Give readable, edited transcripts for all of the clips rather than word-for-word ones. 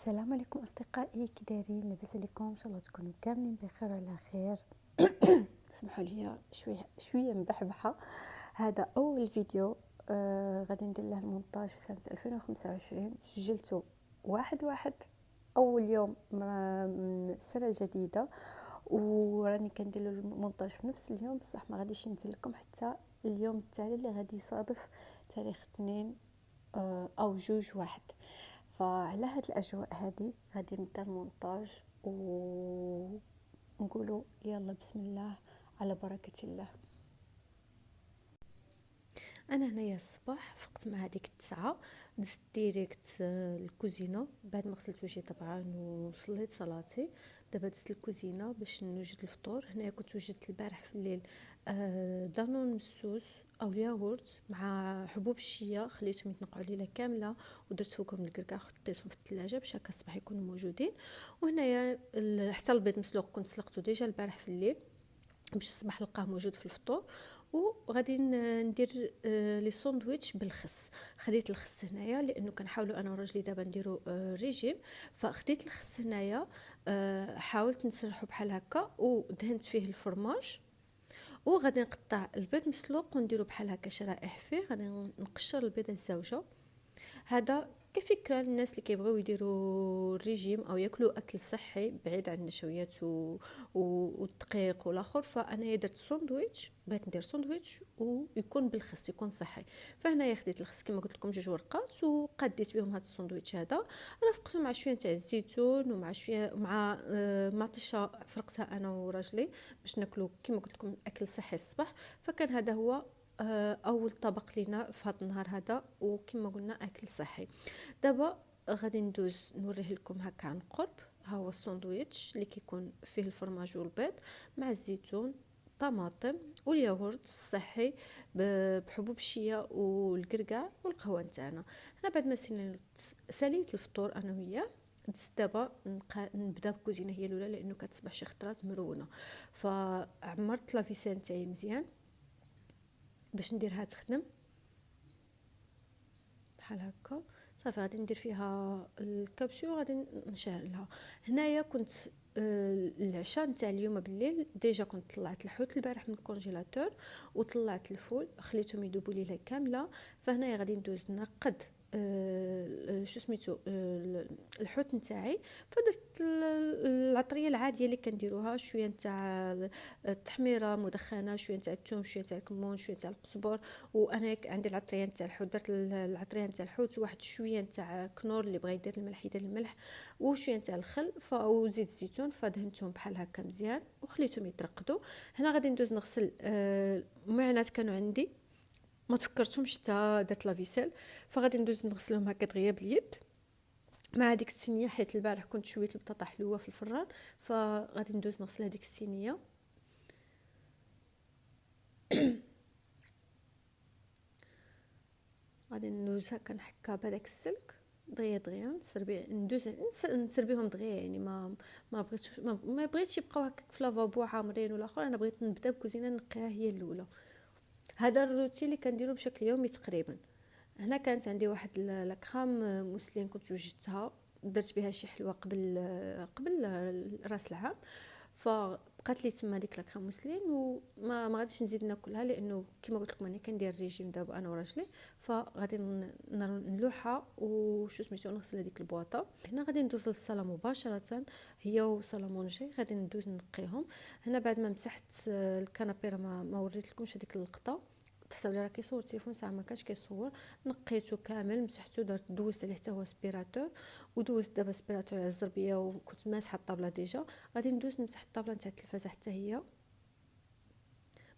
السلام عليكم اصدقائي، كي دايرين؟ لاباس عليكم؟ ان شاء الله تكونوا كاملين بخير وعلى خير. اسمحوا لي شويه مبحبحه. هذا اول فيديو غادي ندير له المونتاج في سنه 2025. سجلته واحد اول يوم من السنه الجديده، وراني كندير له المونتاج في نفس اليوم. بصح ما غاديش نزل لكم حتى اليوم التالي اللي غادي يصادف تاريخ 2 او 2/1. فعلى هاد الاجواء هادي غادي نبدا المونتاج ونقولوا يلا بسم الله على بركه الله. انا هنايا الصباح فقت مع هذيك 9، دزت ديريكت الكوزينه بعد ما غسلت وجهي طبعا وصليت صلاتي. دابا دزت الكوزينه باش نوجد الفطور. هنايا كنت وجدت البارح في الليل دانون مسوس او الياغورت مع حبوب الشيا، خليتهم يتنقعوا ليله كامله ودرت فوقهم الكركاع وحطيتهم في الثلاجه باش هكا الصباح يكونوا موجودين. وهنايا حتى البيض مسلوق كنت سلقته ديجا البارح في الليل باش الصباح نلقاه موجود في الفطور. وغادي ندير لي ساندويتش بالخس. خديت الخس هنايا لانه كنحاولوا انا وراجلي دابا نديروا ريجيم، فخديت الخس هنايا. حاولت نسرحه بحال هكا ودهنت فيه الفرماج، وغادي نقطع البيض مسلوق ونديرو بحال هكا شرائح فيه. غادي نقشر البيضه الزوجه. هذا كفكره للناس اللي كيبغيو يديروا الريجيم او ياكلوا اكل صحي بعيد عن النشويات والدقيق والاخر. فانا درت ساندويتش، بغيت ندير ساندويتش ويكون بالخس يكون صحي. فهنايا خديت الخس كما قلت لكم 2 ورقات وقديت بهم هذا الساندويتش هذا. رافقته مع شويه تاع الزيتون ومع شويه مع مطيشه فرقتها انا وراجلي باش ناكلوا كما قلت لكم اكل صحي الصباح. فكان هذا هو اول طبق لينا في هذا النهار هذا، وكما قلنا اكل صحي. دابا غادي ندوز نوريه لكم هكا عن قرب. ها هو الساندويتش اللي كيكون فيه الفرماج والبيض مع الزيتون، طماطم والياغورت الصحي بحبوب الشيا والكركاع والقهوه نتاعنا. هنا بعد ما ساليت الفطور انا وياه، دزت دابا نبدا بكوزينه هي الاولى لانه كتصبح شي خطرات مرونه. فعمرت لافيسين تاعي مزيان باش نديرها تخدم بحال هكا. صافي غادي ندير فيها الكابسول وغادي نشعلها. هنايا كنت العشاء نتاع اليوم بالليل ديجا كنت طلعت الحوت البارح من الكونجيلاتور وطلعت الفول خليتهم يذوبوا ليله كامله. فهنايا غادي ندوز نقد شو سميتو الحوت نتاعي. فدرت العطريه العاديه اللي كنديروها، شويه نتاع التحميره مدخنه، شويه نتاع الثوم، شويه نتاع الكمون، شويه نتاع القزبر. وانا عندي العطريه نتاع الحوت، درت العطريه نتاع الحوت وواحد شويه نتاع كنور اللي بغى يدير الملح يدير الملح، وشويه نتاع الخل وزيت الزيتون. فدهنتهم بحال هكا مزيان وخليتهم يترقدوا. هنا غادي ندوز نغسل المعانات كانوا عندي ما تفكرتهمش حتى درت لافيسيل. فغادي ندوز نغسلهم هكا دغيا باليد مع هذيك الصينيه، حيت البارح كنت شويه البطاطا حلوه في الفران. فغادي ندوز نغسل هذيك الصينيه. غادي ندوز هكا نحكها بهذاك السلك دغيا ندوز نسربيهم دغيا. يعني ما بغيتش يبقاو هكاك في لافابو عامرين ولا اخر. انا بغيت نبدا بكوزينه نقيها هي الاولى. هذا الروتين اللي كنديرو بشكل يومي تقريبا. هنا كانت عندي واحد لاكرام موسلين كنت وجدتها، درت بها شي حلوه قبل راس العام. فبقات لي تما ديك لاكرام موسلين وما غاديش نزيد ناكلها لانه كما قلت لكم انا كندير ريجيم دابا انا وراجلي. فغادي نلوحها وشو سميتو نغسل هذيك البواطه. هنا غادي ندوز للصاله مباشره، هي وصالمونجي غادي ندوز نقيهم. هنا بعد ما مسحت الكنابي راه ما وريت لكمش هذيك اللقطه، تحسب لي راه كيصور التليفون ساعه ما كانش كيصور. نقيته كامل مسحته، درت دوزت عليه حتى هو سبيراتور، ودوزت دابا سبيراتور على الزربيه وكنت ماسحه الطابله ديجا. غادي ندوز نمسح الطابله نتاع التلفازه حتى هي،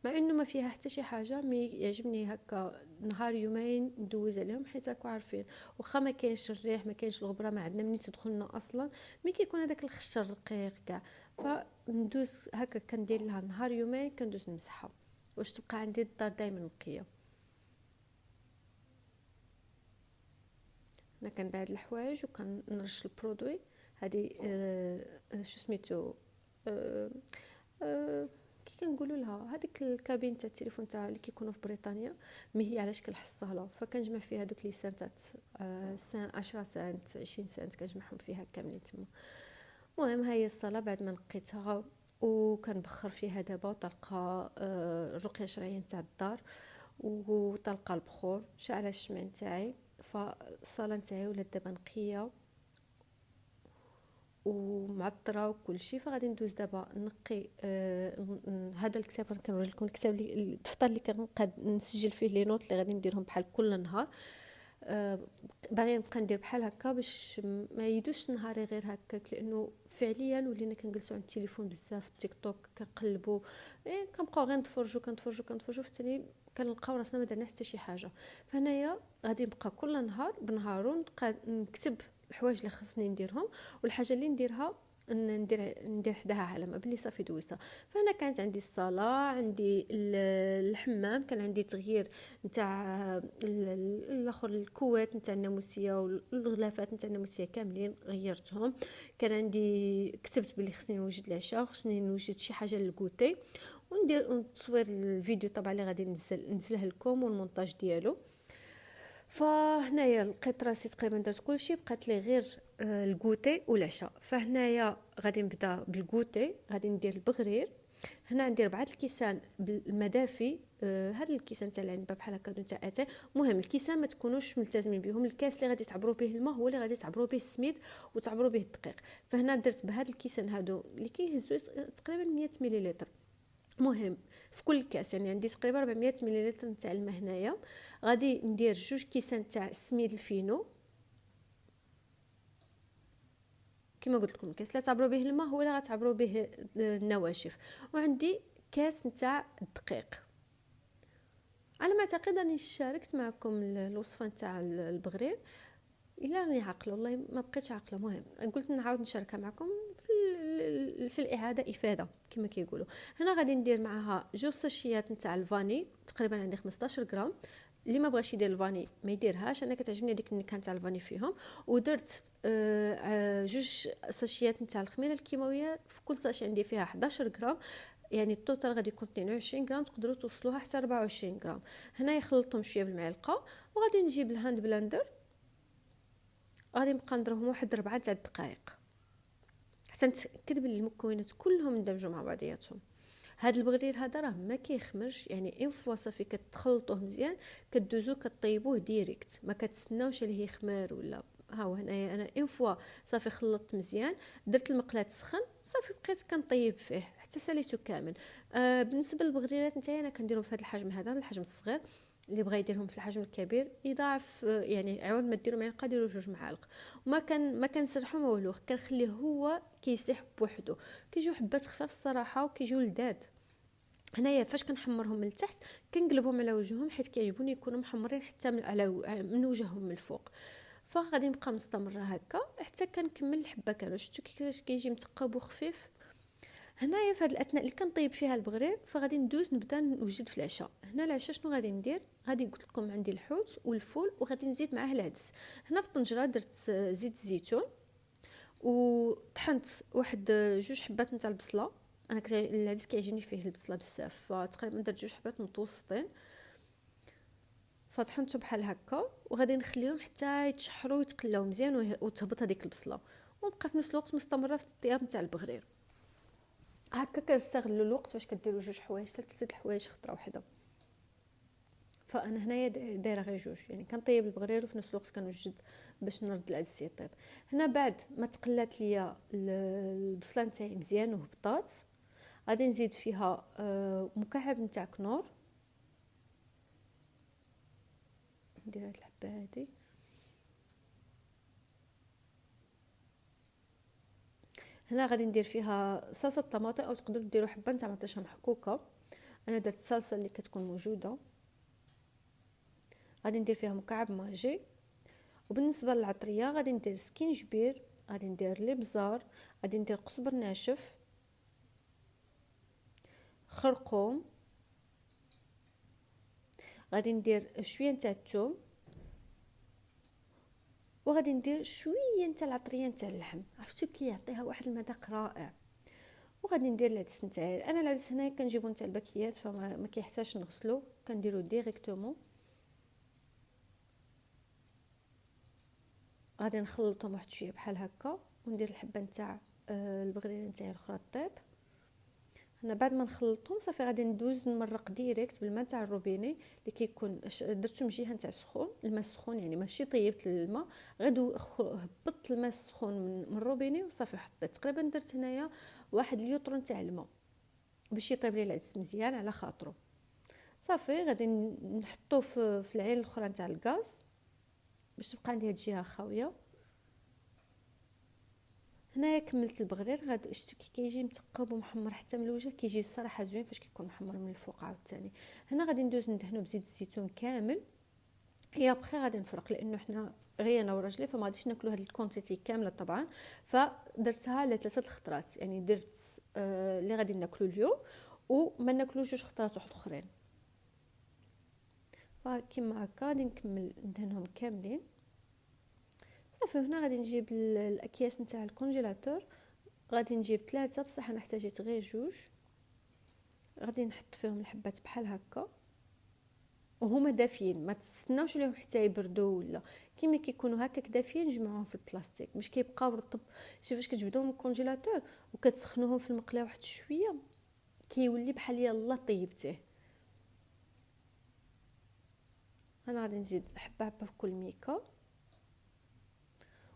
مع انه ما فيها حتى شي حاجه. مي يعجبني هكا نهار يومين ندوز عليهم، حيت راكم عارفين واخا ما كاينش الريح ما كاينش الغبره ما عندنا منين تدخلنا اصلا، مي كيكون هذاك الخشر الرقيق كاع. فندوز هكا كندير لها نهار يومين كندوز نمسحها واش تبقى عندي الدار دائما نقيه. انا كنبعد الحوايج وكنرش البرودوي. هذه شو سميتو آه كي كنقولوا لها هذيك الكابين تاع التليفون تاع اللي كيكونوا في بريطانيا مي هي على شكل حصاله، فكنجمع فيها دوك لي سنتات 10 سنت 20 سنت كنجمعهم فيها كاملين تما. المهم هاي الصاله بعد ما نقيتها وكنبخر فيها دابا وطلقه الرقيه الشرعيه تاع الدار وطلقه البخور، شعله الشمع تاعي. فالصاله نتاعي ولات دابا نقيه ومعطره وكل شيء. فغادي ندوز دابا نقي هذا الكتاب كنوري لكم الكتاب اللي الدفتر اللي كنقاد نسجل فيه لي نوت اللي غادي نديرهم بحال كل نهار. باغي نبقى ندير بحال هكا باش ما يدوش نهاري غير هكاك، لانه فعليا ولينا كنجلسوا على التليفون بزاف، تيك توك كنقلبوا كنبقاو غير نتفرجوا في الثاني كنلقاو راسنا ما درنا حتى شي حاجه. فهنايا غادي نبقى كل نهار بنهارو نبقى نكتب الحوايج اللي خصني نديرهم، والحاجه اللي نديرها ندير حداها علامه بلي صافي دوزتها. فانا كانت عندي الصاله، عندي الحمام، كان عندي تغيير نتاع الاخر الكوات نتاع الناموسيه والغلافات نتاع الناموسيه كاملين غيرتهم. كان عندي كتبت بلي خصني نوجد العشاء، خصني نوجد شي حاجه للكوتي وندير تصوير الفيديو طبعا اللي غادي ننزله لكم والمونتاج ديالو. فهنايا لقيت راسي تقريبا درت كلشي، بقات لي غير الكوتي والعشاء. فهنايا غادي نبدا بالكوتي، غادي ندير البغرير. هنا عندي 4 الكيسان بالمدافي، هاد الكيسان تاع العنبه بحال هكا تاع اتاي. مهم الكيسان ما تكونوش ملتزمين بهم، الكاس اللي غادي تعبروا به الماء هو اللي غادي تعبروا به السميد وتعبروا به الدقيق. فهنا درت بهاد الكيسان هادو اللي كيهزوا تقريبا 100 مليلتر. مهم في كل كاس يعني عندي تقريبا 400 مليلتر نتاع الماء. هنايا غادي ندير 2 كيسان تاع السميد الفينو كما قلت لكم. الكاس اللي تعبروا به الماء هو اللي غتعبروا به النواشف. وعندي كاس نتاع الدقيق. على ما اعتقد اني شاركت معكم الوصفه نتاع البغرير، الا راني عاقله والله ما بقيتش عاقله. مهم قلت نعاود نشاركها معكم في الاعاده افاده كما كيقولوا. هنا غادي ندير معها 2 ساشيات نتاع الفاني، تقريبا عندي 15 غرام. اللي ما بغاش يدير الفاني ما يديرهاش، انا كتعجبني هذيك النكهه نتاع الفاني فيهم. ودرت 2 ساشيات نتاع الخميره الكيماويه، في كل ساشي عندي فيها 11 غرام، يعني التوتال غادي يكون 22 غرام، تقدروا توصلوها حتى 24 غرام. هنا يخلطهم شويه بالمعلقه وغادي نجيب الهاند بلندر، غادي نبقى نضربهم واحد 4 تاع الدقائق حتى نتاكد بلي المكونات كلهم اندمجوا مع بعضياتهم. هاد البغرير هذا راه ما كيخمرش، يعني اون فوا صافي كتخلطوه مزيان كدوزو كطيبوه ديريكت، ما كتسناوش ليه يخمر ولا. ها هو هنايا انا اون فوا صافي خلطت مزيان، درت المقله تسخن صافي بقيت كنطيب فيه حتى ساليته كامل. بالنسبه للبغريرات نتاعي انا كنديرهم في هذا الحجم هذا، الحجم الصغير. اللي بغى يديرهم في الحجم الكبير يضاعف، يعني عوض ما ديروا معلقه ديروا 2 معالق. ما كنسرحو ما والو، كنخليه هو كيسيح بوحدو. كيجيو حبات خفاف الصراحه وكيجيو لذاذ. هنايا فاش كنحمرهم من التحت كنقلبهم على وجههم حيت كيعجبوني يكونوا محمرين حتى من وجههم من الفوق. فغادي نبقى مستمره هكا حتى كنكمل الحبه كامله. شفتوا كيفاش كيجي مثقب وخفيف. هنايا في هذه الاثناء اللي كنطيب فيها البغرير فغادي ندوز نبدا نوجد في العشاء. هنا العشاء شنو غادي ندير؟ غادي قلت لكم عندي الحوت والفول وغادي نزيد معاه العدس. هنا في الطنجره درت زيت الزيتون وطحنت واحد 2 حبات نتاع البصله. انا العدس كيعجبني فيه البصله بزاف، فتقريبا درت 2 حبات متوسطين. فطحنتهم بحال هكا وغادي نخليهم حتى يتشحروا ويتقلاو مزيان وتهبط هذيك البصله، ونبقى في نفس الوقت مستمره في الطياب نتاع البغرير. هكا كنستغلوا الوقت فاش كديروا 2 حوايج 3 الحوايج خطره واحده. فانا هنايا دايره غير 2، يعني كنطيب البغرير وفي نفس الوقت كنوجد باش نرد العدس يطيب. هنا بعد ما تقلات ليا البصله نتاعي مزيان وهبطات غادي نزيد فيها مكعب نتاع كنور. ندير هاد الحبه هادي. هنا غادي ندير فيها صلصه طماطم او تقدروا ديروا حبه نتاع مطيشه محكوكه. انا درت الصلصه اللي كتكون موجوده. غادي ندير فيها مكعب ماجي. وبالنسبه للعطريه غادي ندير سكينجبير، غادي ندير الابزار، غادي ندير قزبر ناشف، خرقوم، غادي ندير شويه نتاع الثوم، وغادي ندير شويه نتاع العطريه نتاع اللحم. عرفتوا كيعطيها واحد المذاق رائع. وغادي ندير العدس نتاعي. انا العدس هنايا كنجيبو نتاع الباكيات، فما ما كيحتاجش نغسلو، كنديرو ديريكتومون. غادي نخلطهم واحد شويه بحال هكا، وندير الحبه نتاع البغريره نتاعي الاخرى طيب. هنا بعد ما نخلطهم صافي غادي ندوز نمرق ديريكت بالماء تاع الروبيني اللي كيكون درتو من جهه نتاع سخون، الماء السخون يعني ماشي طيبت الماء، غير هبطت الماء السخون من الروبيني وصافي. حطيت تقريبا درت هنايا 1 لتر نتاع الماء باش يطيب لي العدس مزيان على خاطرو. صافي غادي نحطوه في العين الاخرى نتاع الغاز باش تبقى عندي هاد الجهه خاويه. هنايا كملت البغرير، غادي شتو كي كيجي مثقب ومحمر حتى من الوجه، كيجي الصراحه زوين فاش كيكون محمر من الفوق عاوتاني. هنا غادي ندوز ندهنو بزيت الزيتون كامل. هي بخي غادي نفرق لانه حنا غير انا وراجلي فما غاديش ناكلو هاد الكونتيتي كامله طبعا، فدرتها على 3 الخطرات، يعني درت اللي غادي ناكلو اليوم وما ناكلو 2 خطرات واحد اخرين. فكيما هكا غادي نكمل ندهنهم كاملين. صافي هنا غادي نجيب الاكياس نتاع الكونجيلاتور، غادي نجيب 3 بصح انا احتاجيت غير 2. غادي نحط فيهم الحبات بحال هكا وهما دافيين، ما تستناوش عليهم حتى يبردوا، ولا كيما كيكونوا هكاك دافيين نجمعوهم في البلاستيك باش كيبقاو رطب. شوف فاش كتجبدوهم من الكونجيلاتور وكتسخنوهم في المقله واحد شويه كيولي بحال يلا طيبتيه. انا غادي نزيد حبه حبه في كل ميكا،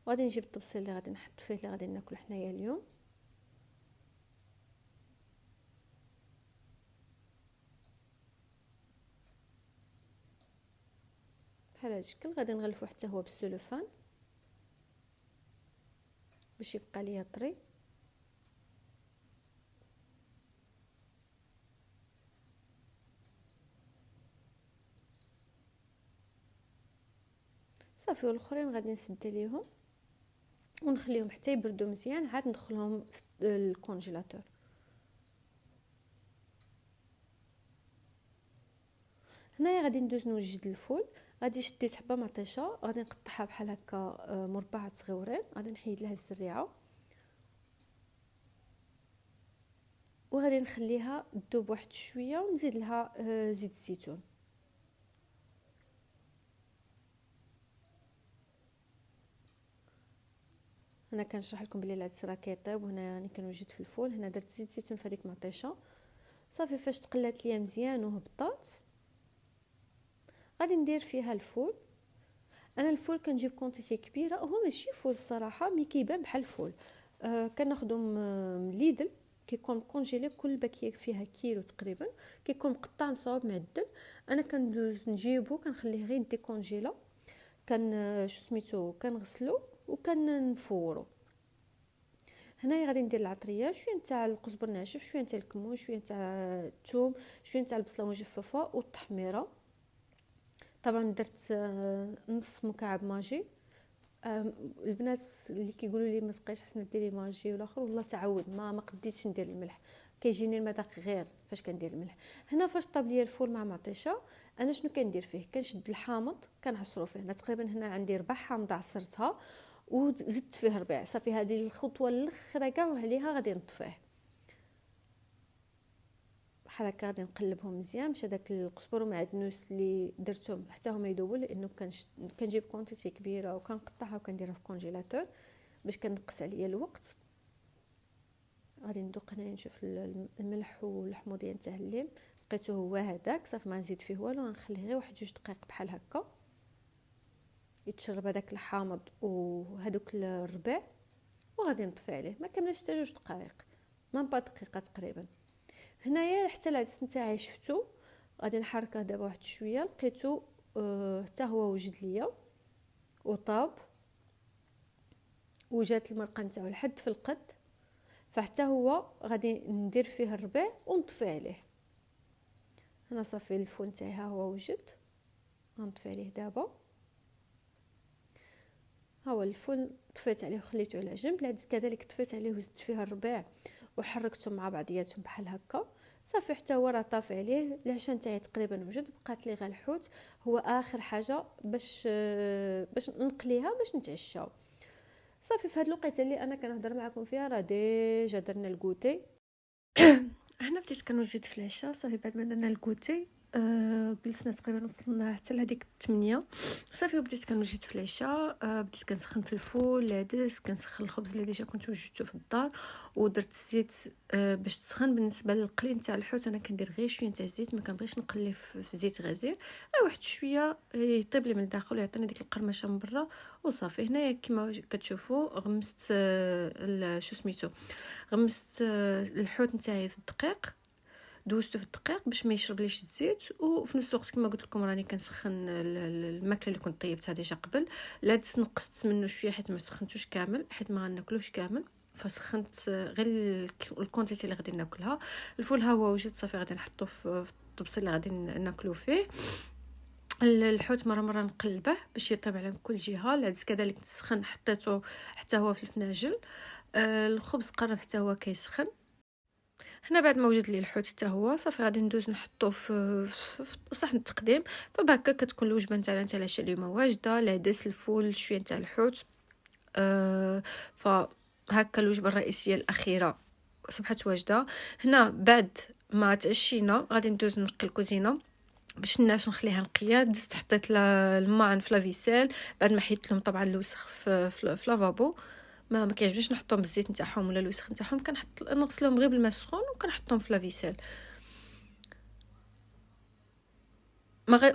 وغادي نجيب الطبسيل اللي غادي نحط فيه اللي غادي ناكلو حنايا اليوم. بحال هذا الشكل غادي نغلفو حتى هو بالسلوفان باش يبقى ليا طري. صافي والاخرين غادي نسد ليهم ونخليهم حتى يبردوا مزيان، عاد ندخلهم في الكونجيلاتور. هنايا غادي ندوز نوجد الفول. غادي شديت حبه مطيشه غادي نقطعها بحال هكا مربعات صغيورين، غادي نحيد لها الزريعه وغادي نخليها تذوب واحد شويه ونزيد لها زيت الزيتون. انا كنشرح لكم بلي العدس راه كيطيب، وهنا راني كنوجد في الفول. هنا درت زيت الزيتون في هذيك مطيشه. صافي فاش تقلات ليا مزيان وهبطات غادي ندير فيها الفول. انا الفول كنجيب كونتيتي كبيره، هو ماشي فول الصراحه مي كيبان بحال الفول. كناخذو من ليدل، كيكون كونجيلي، كل باكيه فيها كيلو تقريبا، كيكون مقطع مصاوب معدل. انا كندوز نجيبو كنخليه غير ديكونجيلا، كان شو سميتو كنغسلو وكنفورو. هنايا غادي ندير العطريه، شويه نتاع القزبر ناشف، شويه نتاع الكمون، شويه نتاع الثوم، شويه نتاع البصله مجففه والتحميره. طبعا درت نص مكعب ماجي. البنات اللي كيقولوا لي ما تبقايش حسنا ديري ماجي والاخر، والله تعود ما قديتش ندير الملح، كيجيني المذاق غير فاش كندير الملح. هنا فاش طاب ليا الفول مع مطيشه انا شنو كندير فيه؟ كنشد الحامض كنعصرو فيه. انا تقريبا هنا عندي 4 حامض عصرتها وزدت فيه ربيع. صافي هذه الخطوه الاخيره كاع وعليها غادي نطفيه بحال هكا. غادي نقلبهم مزيان باش هذاك القزبر ومعدنوس اللي درتهم حتى هما يذوبوا، لانه كنجيب كونتيتي كبيره وكنقطعها وكنديرها في الكونجيلاتور باش كنقص عليا الوقت. غادي ندوق هنايا نشوف الملح والحموضيه تاع الليم، لقيته هو هذاك. صافي ما نزيد فيه والو، غنخليه غير واحد 2 دقائق بحال هكا يتشرب هذاك الحامض وهذوك الربيع، وغادي نطفي عليه. ما كملش حتى 2 دقائق، ما با دقيقه تقريبا. هنايا حتى العدس نتاعي شفتو غادي نحركه دابا واحد شويه، لقيتو حتى هو وجد ليا وطاب وجات المرقه نتاعو لحد في القد. فحتى هو غادي ندير فيه الربيع ونطفي عليه. هنا صافي الفول نتاعي ها هو وجد، غنطفي عليه دابا. ها هو الفول طفيت عليه وخليته على جنب. العدس كذلك طفيت عليه وزدت فيه الربيع وحركتهم مع بعضياتهم بحال هكا. صافي حتى هو راه طافي عليه. العشاء نتاعي تقريبا وجد، بقات لي غير الحوت هو اخر حاجه باش نقليها باش نتعشاو. صافي في هاد الوقيته اللي انا كنهضر معكم فيها راه ديجا درنا الكوتي. هنا بديت كنوجد في العشاء صافي. بعد ما درنا الكوتي جلسنا تقريبا وصلنا حتى لهاديك 8 صافي. وبديت كنوجد في العشاء. بديت كنسخن في الفول العدس، كنسخن الخبز اللي ديجا كنت وجدته في الدار، ودرت الزيت باش تسخن. بالنسبه للقلي نتاع الحوت انا كندير غير شويه نتاع الزيت، ما كنبغيش نقليه في زيت غزير، غير واحد شويه يطيب لي من الداخل ويعطيني ديك القرمشه من برا وصافي. هنايا كما كتشوفوا غمست شو سميتو غمست الحوت نتاعي في الدقيق، دوزته في الدقيق باش ما يشربليش الزيت. وفي نفس الوقت كما قلت لكم راني كنسخن الماكله اللي كنت طيبتها ديجا قبل. العدس نقصت منه شويه حيت ما سخنتوش كامل، حيت ما غناكلوش كامل، فسخنت غير الكونتيتي اللي غادي ناكلها. الفول ها هو وجد صافي، غادي نحطو في الطبسيل اللي غادي ناكلو فيه. الحوت مره نقلبه باش يطيب على كل جهه. العدس كذلك تسخن، حطيته حتى هو في الفناجل. الخبز قرب حتى هو كيسخن. هنا بعد ما وجد لي الحوت حتى هو صافي، غادي ندوز نحطوه في صحن التقديم. فبهكا كتكون الوجبه نتاعنا نتاع العشاء اليوم واجده، العدس الفول شويه نتاع الحوت. فهكا الوجبه الرئيسيه الاخيره صبحت واجده. هنا بعد ما تعشينا غادي ندوز نقي الكوزينه باش الناس نخليها نقيه. دزت حطيت الماء في لافيسيل بعد ما حيت لهم طبعا الوسخ في لافابو. ما كيعجبنيش نحطهم بالزيت نتاعهم ولا الوسخ نتاعهم، كنحط نغسلهم غير بالماء السخون وكنحطهم في لافيسيل.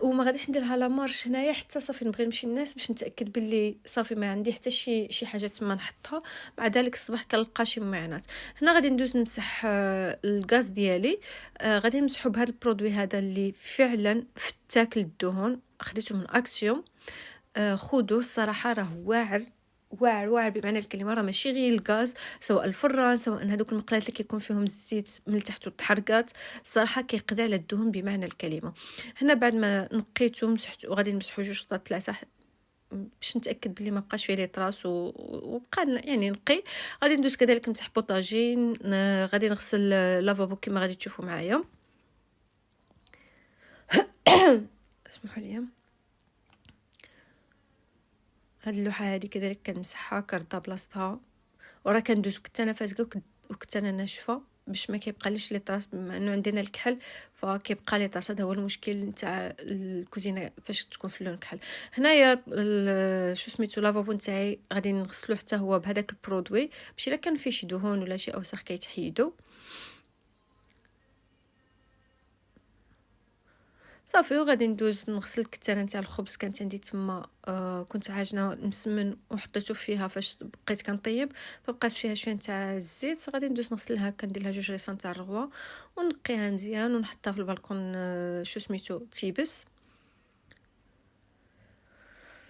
وما غاديش نديرها لا مارش هنايا حتى صافي نبغي نمشي للناس باش نتاكد باللي صافي ما عندي حتى شي حاجه تما نحطها. مع ذلك الصباح كنلقى شي ممعنات. هنا غادي ندوز نمسح الغاز ديالي. غادي نمسحو بهذا البرودوي هذا اللي فعلا فتاك للدهون، خديته من اكسيوم. خذوه الصراحه راه واعر بمعنى الكلمه. راه ماشي غير الغاز، سواء الفران سواء هذوك المقلات اللي كيكون فيهم الزيت من التحت والتحرقات، الصراحه كيقضي على الدهون بمعنى الكلمه. هنا بعد ما نقيته مسحت وغادي نمسحو 2 خطات 3 باش نتاكد بلي ما بقاش فيه لي طراس وبقى يعني نقي. غادي ندوز كذلك نمسح بوطاجين. غادي نغسل لافابو كما غادي تشوفوا معايا. اسمحوا لي. هاد اللوحه هذه كذلك كنمسحها كرضا بلاصتها، وراه كندوز كنت انا فازقه وكنت انا ناشفه باش ما كيبقاليش لي طراس، بما انه عندنا الكحل فكيبقى لي طراس. هذا هو المشكل نتاع الكوزينه فاش تكون في اللون كحل. هنايا شو سميتو لافابو نتاعي غادي نغسلوه حتى هو بهذاك البرودوي باش الا كان فيه شي دهون ولا شي اوساخ كيتحيدوا صافي. وغادي ندوز نغسل الكتانه نتاع الخبز. كانت عندي تما كنت عاجنه مسمن وحطيته فيها فاش بقيت كنطيب، فبقات فيها شويه نتاع الزيت. غادي ندوز نغسلها، كندير لها 2 ريسان تاع الرغوه ونقيها مزيان ونحطها في البالكون شو سميتو تيبس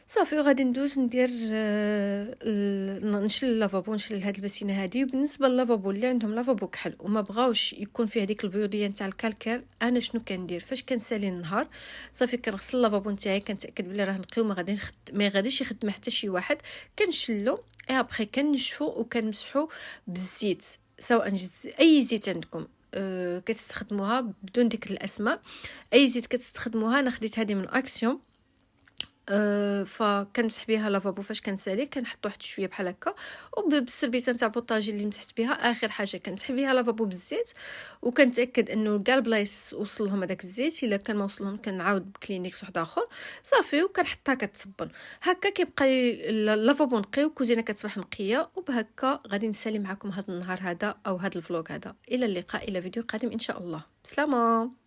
صافي. وغادي ندوز ندير نشل اللافابو، نشل هاد البسينه هادي. وبالنسبه للافابو اللي عندهم لافابو كحل وما بغاوش يكون فيه هذيك البيوضيه نتاع الكالكير، انا شنو كندير فاش كنسالي النهار صافي كنغسل اللافابو نتاعي، كنتاكد بلي راه نقي وما غاديش يخدم حتى شي واحد. كنشلو اي ابخي كنشفو وكنمسحو بالزيت، سواء اي زيت عندكم كتستخدموها بدون ذكر الاسماء. اي زيت كتستخدموها. انا خديت هذه من اكسيوم فكنمسح بها لافابو فاش كنسالي، كنحط واحد شويه بحال هكا وبالسربيته نتاع بوطاجي اللي مسحت بها. اخر حاجه كنمسح بها لافابو بالزيت وكنتاكد انه كاع البلايص وصل لهم هذاك الزيت. الا كان ما وصلهم كنعاود بكلينيكس واحد اخر صافي وكنحطها كتصبن. هكا كيبقى اللافابو نقي وكوزينه كتصبح نقيه. وبهكا غادي نسالي معكم هذا النهار هذا او هذا الفلوق هذا. الى اللقاء، الى فيديو قادم ان شاء الله. بسلامه.